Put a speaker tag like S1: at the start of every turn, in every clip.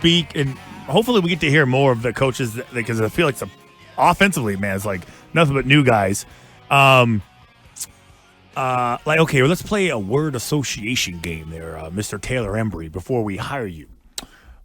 S1: speak, and hopefully we get to hear more of the coaches because I feel like offensively, man, it's like nothing but new guys. Okay, well, let's play a word association game there, Mr. Taylor Embry, before we hire you.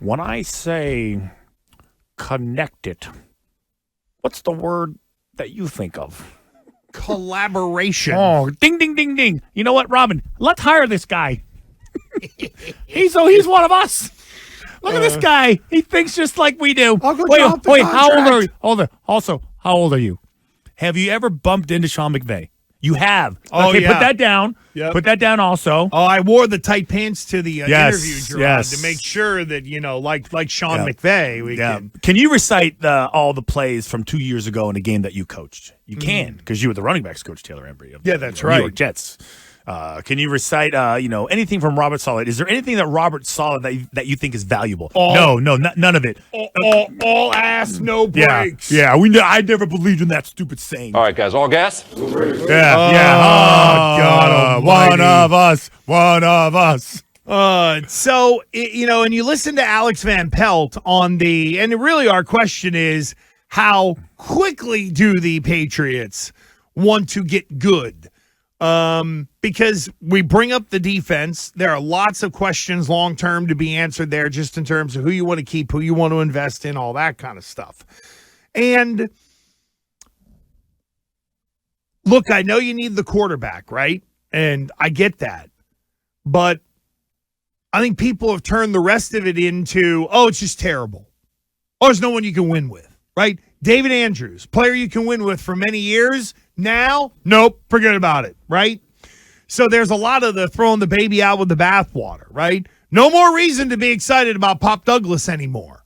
S1: When I say connected, what's the word that you think of?
S2: Collaboration.
S1: Oh, ding, ding, ding, ding. You know what, Robin? Let's hire this guy. He's one of us. Look at this guy. He thinks just like we do.
S2: I'll go
S1: wait,
S2: drop the
S1: how old
S2: contract.
S1: are you? Hold on. Also, how old are you? Have you ever bumped into Sean McVay? You have.
S2: Oh,
S1: okay,
S2: yeah.
S1: put that down.
S2: Yep.
S1: Put that down also.
S2: Oh, I wore the tight pants to the interview, Gerard,
S1: yes.
S2: to make sure that, like Sean McVay, we can.
S1: Can you recite all the plays from 2 years ago in a game that you coached? You can, because you were the running backs coach, Taylor Embry.
S2: Yeah, that's
S1: New
S2: right.
S1: York Jets. Can you recite, anything from Robert Saleh? Is there anything that Robert Saleh that you think is valuable? No, none of it.
S2: All ass, no breaks.
S1: Yeah. I never believed in that stupid saying.
S3: All right, guys, all gas?
S1: Yeah. Oh, God, one of us.
S2: So, and you listen to Alex Van Pelt and really our question is, how quickly do the Patriots want to get good? Because we bring up the defense. There are lots of questions long-term to be answered there, just in terms of who you want to keep, who you want to invest in, all that kind of stuff. And look, I know you need the quarterback, right? And I get that. But I think people have turned the rest of it into, it's just terrible. Oh, there's no one you can win with, right? David Andrews, player you can win with for many years. Now, nope, forget about it, right? So there's a lot of the throwing the baby out with the bathwater, right? No more reason to be excited about Pop Douglas anymore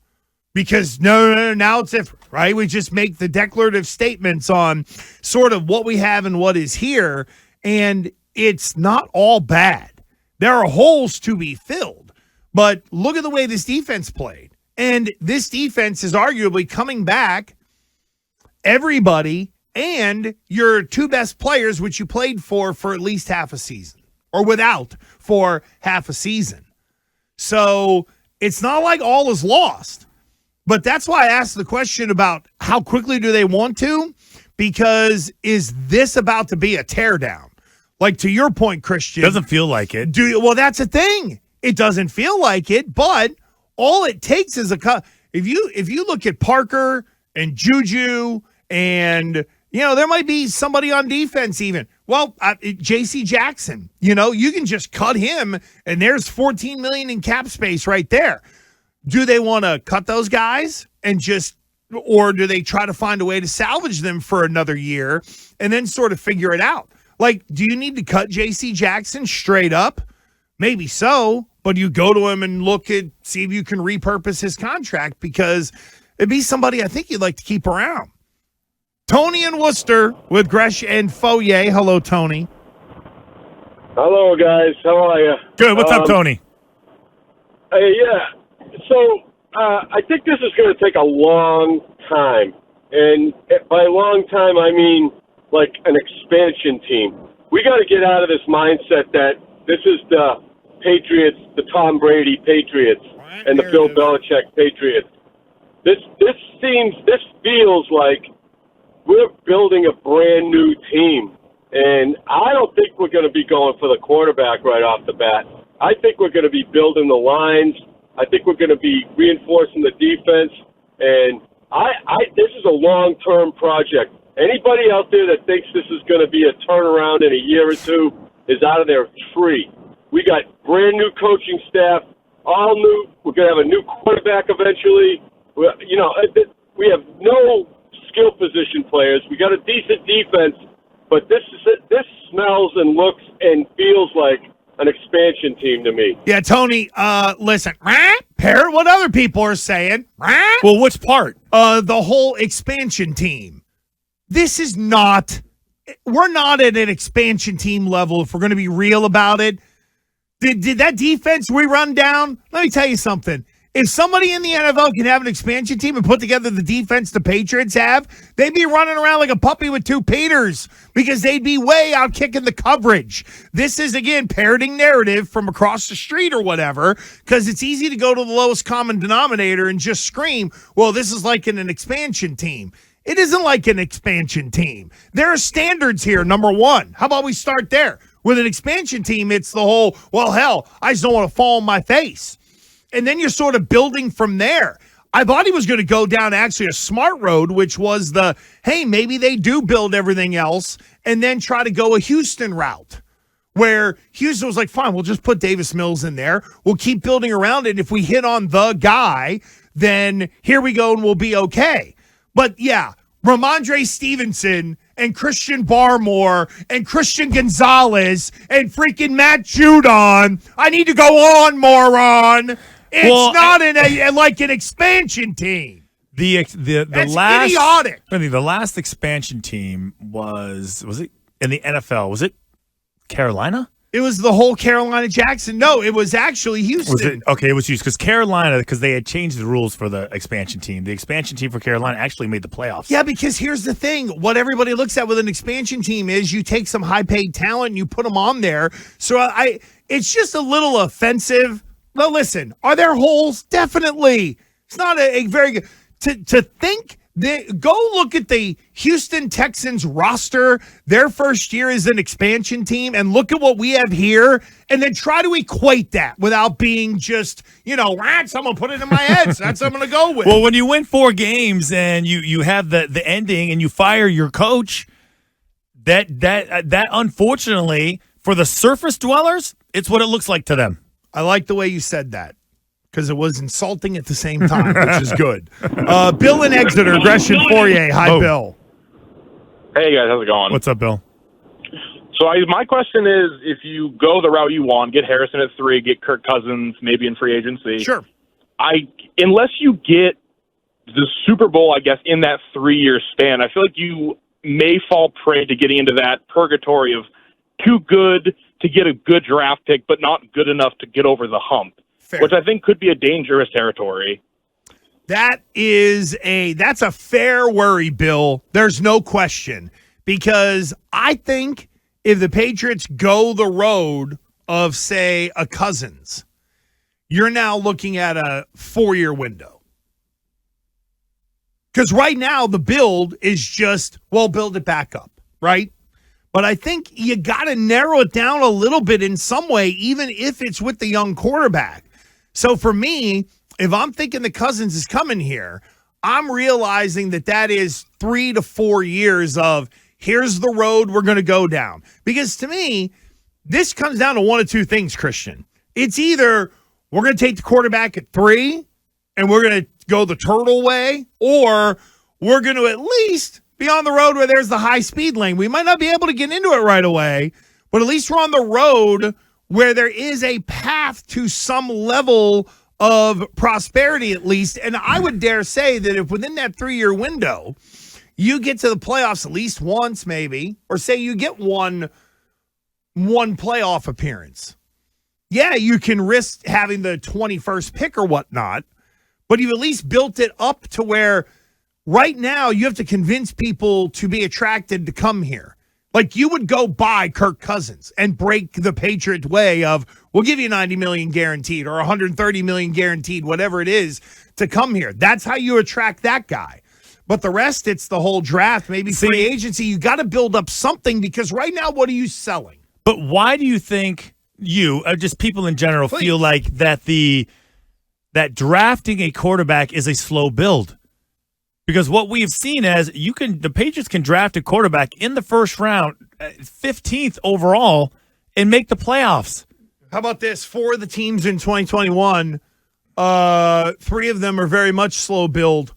S2: because no, now it's different, right? We just make the declarative statements on sort of what we have and what is here, and it's not all bad. There are holes to be filled, but look at the way this defense played. And this defense is arguably coming back everybody and your two best players, which you played for at least half a season, or without for half a season. So it's not like all is lost. But that's why I asked the question about how quickly do they want to, because is this about to be a teardown? Like, to your point, Christian.
S1: Doesn't feel like it.
S2: Well, that's the thing. It doesn't feel like it, but all it takes is if you look at Parker and Juju and there might be somebody on defense even. Well, J.C. Jackson, you can just cut him, and there's $14 million in cap space right there. Do they want to cut those guys or do they try to find a way to salvage them for another year and then sort of figure it out? Like, do you need to cut J.C. Jackson straight up? Maybe so, but you go to him and see if you can repurpose his contract, because it'd be somebody I think you'd like to keep around. Tony in Worcester with Gresh and Foyer. Hello, Tony.
S4: Hello, guys. How are you?
S1: Good. What's up, Tony?
S4: Yeah. So I think this is going to take a long time. And by long time, I mean like an expansion team. We got to get out of this mindset that this is the Patriots, the Tom Brady Patriots, and the Bill Belichick Patriots. This feels like we're building a brand new team, and I don't think we're going to be going for the quarterback right off the bat. I think we're going to be building the lines. I think we're going to be reinforcing the defense, and this is a long-term project. Anybody out there that thinks this is going to be a turnaround in a year or two is out of their tree. We got brand new coaching staff, all new. We're going to have a new quarterback eventually. We have no skill position players. We got a decent defense, but this smells and looks and feels like an expansion team to me.
S2: Yeah, Tony, listen, parrot what other people are saying.
S1: Well, which part?
S2: The whole expansion team. This is not, we're not at an expansion team level if we're going to be real about it. Did that defense we run down? Let me tell you something. If somebody in the NFL can have an expansion team and put together the defense the Patriots have, they'd be running around like a puppy with two Peters because they'd be way out kicking the coverage. This is, again, parroting narrative from across the street or whatever, because it's easy to go to the lowest common denominator and just scream, well, this is like an expansion team. It isn't like an expansion team. There are standards here, number one. How about we start there? With an expansion team, it's the whole, well, hell, I just don't want to fall on my face. And then you're sort of building from there. I thought he was going to go down actually a smart road, which was the, hey, maybe they do build everything else and then try to go a Houston route, where Houston was like, fine, we'll just put Davis Mills in there. We'll keep building around it. If we hit on the guy, then here we go and we'll be okay. But, yeah, Ramondre Stevenson and Christian Barmore and Christian Gonzalez and freaking Matt Judon. I need to go on, moron. It's not like an expansion team.
S1: That's
S2: last idiotic.
S1: I think the last expansion team was it in the NFL? Was it Carolina?
S2: It was the whole Carolina Jackson. No, it was actually Houston.
S1: Was it? Okay, it was Houston because Carolina, because they had changed the rules for the expansion team. The expansion team for Carolina actually made the playoffs.
S2: Yeah, because here's the thing. What everybody looks at with an expansion team is you take some high-paid talent and you put them on there. So it's just a little offensive. Well, listen, are there holes? Definitely. It's not a very good to think. Go look at the Houston Texans roster, their first year as an expansion team, and look at what we have here, and then try to equate that without being just, someone put it in my head, so that's what I'm going to go with.
S1: Well, when you win 4 games and you have the ending and you fire your coach, that unfortunately, for the surface dwellers, it's what it looks like to them.
S2: I like the way you said that, because it was insulting at the same time, which is good. Bill in Exeter, Gresh and Fourier. Hi, Bill.
S3: Hey, guys. How's it going?
S1: What's up, Bill?
S3: So my question is, if you go the route you want, get Harrison at 3, get Kirk Cousins maybe in free agency.
S2: Sure.
S3: Unless you get the Super Bowl, I guess, in that 3-year span, I feel like you may fall prey to getting into that purgatory of too good to get a good draft pick, but not good enough to get over the hump. Fair. Which I think could be a dangerous territory.
S2: That's a fair worry, Bill. There's no question. Because I think if the Patriots go the road of, say, a Cousins, you're now looking at a 4-year window. Because right now the build is just, build it back up, right? But I think you got to narrow it down a little bit in some way, even if it's with the young quarterback. So for me, if I'm thinking the Cousins is coming here, I'm realizing that is 3 to 4 years of here's the road we're going to go down. Because to me, this comes down to one of two things, Christian. It's either we're going to take the quarterback at 3 and we're going to go the turtle way, or we're going to at least be on the road where there's the high-speed lane. We might not be able to get into it right away, but at least we're on the road where there is a path to some level of prosperity at least. And I would dare say that if within that 3-year window, you get to the playoffs at least once maybe, or say you get one playoff appearance. Yeah, you can risk having the 21st pick or whatnot, but you've at least built it up to where right now you have to convince people to be attracted to come here. Like, you would go buy Kirk Cousins and break the Patriot way of, we'll give you $90 million guaranteed or $130 million guaranteed, whatever it is, to come here. That's how you attract that guy. But the rest, it's the whole draft, maybe free agency. You got to build up something, because right now, what are you selling?
S1: But why do you think just people in general, feel like that that drafting a quarterback is a slow build? Because what we've seen as the Patriots can draft a quarterback in the first round, 15th overall, and make the playoffs.
S2: How about this? 4 of the teams in 2021, 3 of them are very much slow build.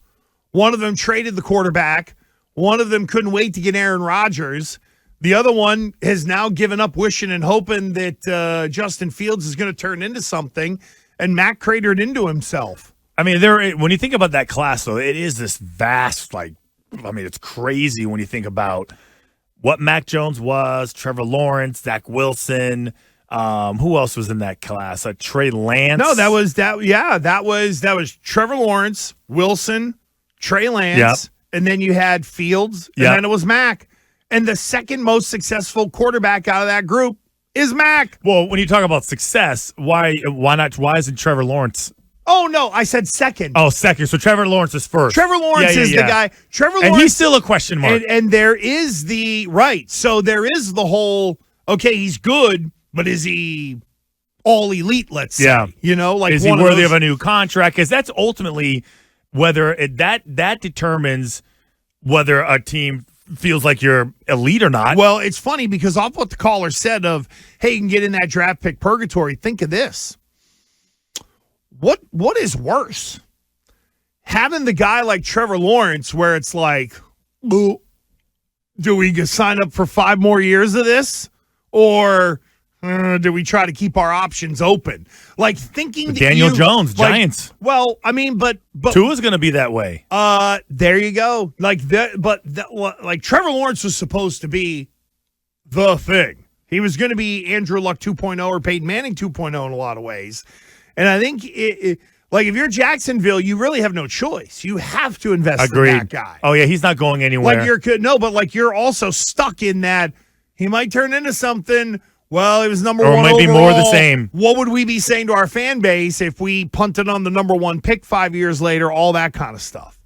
S2: One of them traded the quarterback. One of them couldn't wait to get Aaron Rodgers. The other one has now given up wishing and hoping that Justin Fields is going to turn into something, and Matt cratered into himself.
S1: I mean, when you think about that class, though, it is this vast, it's crazy when you think about what Mac Jones was, Trevor Lawrence, Zach Wilson, Who else was in that class? Trey Lance.
S2: No, that was Trevor Lawrence, Wilson, Trey Lance, and then you had Fields, and then it was Mack. And the second most successful quarterback out of that group is Mack.
S1: Well, when you talk about success, why not? Why isn't Trevor Lawrence?
S2: Oh, no, I said second.
S1: Oh, second. So Trevor Lawrence is first.
S2: Trevor Lawrence is the guy. Trevor Lawrence.
S1: And he's still a question mark.
S2: And there is so there is the whole, okay, he's good, but is he all elite, let's say?
S1: Yeah.
S2: Is
S1: he worthy of a new contract? Because that's ultimately whether that determines whether a team feels like you're elite or not.
S2: Well, it's funny because off what the caller said of, hey, you can get in that draft pick purgatory. Think of this. What is worse? Having the guy like Trevor Lawrence where it's like, do we sign up for 5 more years of this? Or do we try to keep our options open? Like thinking
S1: Daniel Jones, Giants.
S2: Well, I mean, but
S1: Tua's going to be that way.
S2: There you go. Like Trevor Lawrence was supposed to be the thing. He was going to be Andrew Luck 2.0 or Peyton Manning 2.0 in a lot of ways. And I think like if you're Jacksonville, you really have no choice. You have to invest in that guy.
S1: Oh yeah, he's not going anywhere.
S2: But you're also stuck in that he might turn into something. Well, it was number one.
S1: Or it might
S2: overall.
S1: be more of the same.
S2: What would we be saying to our fan base if we punted on the number 1 pick 5 years later? All that kind of stuff.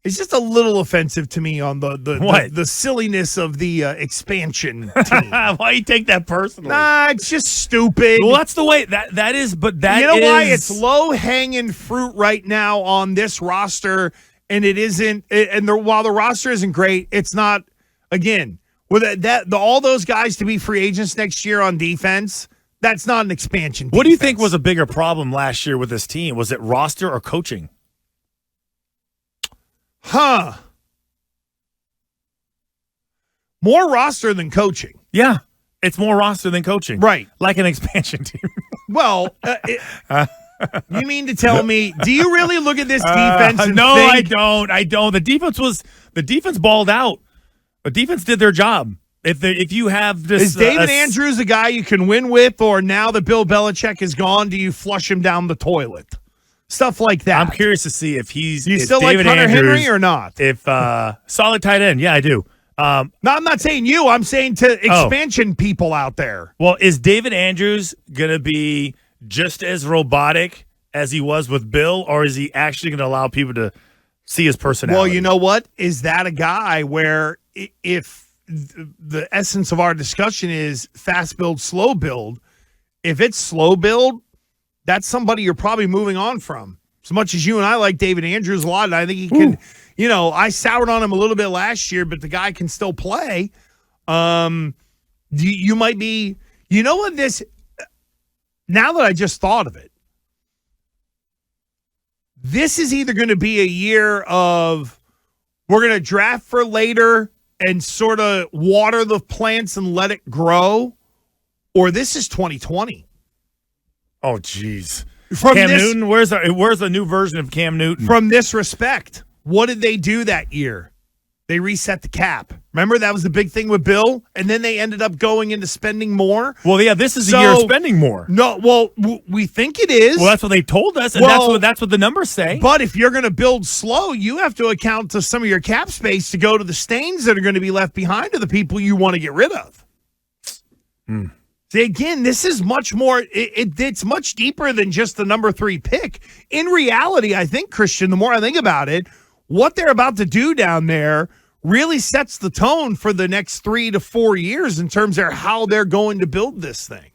S2: It's just a little offensive to me on the silliness of the expansion team.
S1: Why you take that personally?
S2: Nah, it's just stupid.
S1: Well, that's the way that is. But that
S2: you know why it's low hanging fruit right now on this roster, and it isn't. While the roster isn't great, it's not. Again, with all those guys to be free agents next year on defense, that's not an expansion.
S1: What do you think was a bigger problem last year with this team? Was it roster or coaching?
S2: More roster than coaching.
S1: Yeah, it's more roster than coaching.
S2: Right.
S1: Like an expansion team.
S2: Well, you mean to tell me, do you really look at this defense and
S1: no,
S2: think,
S1: I don't. The defense balled out. The defense did their job. If you have this,
S2: is David Andrews a guy you can win with, or now that Bill Belichick is gone, do you flush him down the toilet? Stuff like that.
S1: I'm curious to see if he's.
S2: You still
S1: David
S2: like Hunter
S1: Andrews,
S2: Henry or not?
S1: If solid tight end, yeah, I do.
S2: No, I'm not saying you. I'm saying to expansion people out there.
S1: Well, is David Andrews going to be just as robotic as he was with Bill, or is he actually going to allow people to see his personality?
S2: Well, you know what? Is that a guy where if the essence of our discussion is fast build, slow build, if it's slow build, that's somebody you're probably moving on from. As much as you and I like David Andrews a lot, and I think he can, I soured on him a little bit last year, but the guy can still play. You might be, now that I just thought of it, this is either going to be a year of we're going to draft for later and sort of water the plants and let it grow, or this is 2020.
S1: Oh, jeez. Cam Newton? Where's the new version of Cam Newton?
S2: From this respect, what did they do that year? They reset the cap. Remember, that was the big thing with Bill? And then they ended up going into spending more.
S1: Well, yeah, this is a year of spending more.
S2: No, well, we think it is.
S1: Well, that's what they told us, and that's what the numbers say.
S2: But if you're going to build slow, you have to account to some of your cap space to go to the stains that are going to be left behind to the people you want to get rid of. See, again, this is much more, it's much deeper than just the number 3 pick. In reality, I think, Christian, the more I think about it, what they're about to do down there really sets the tone for the next 3 to 4 years in terms of how they're going to build this thing.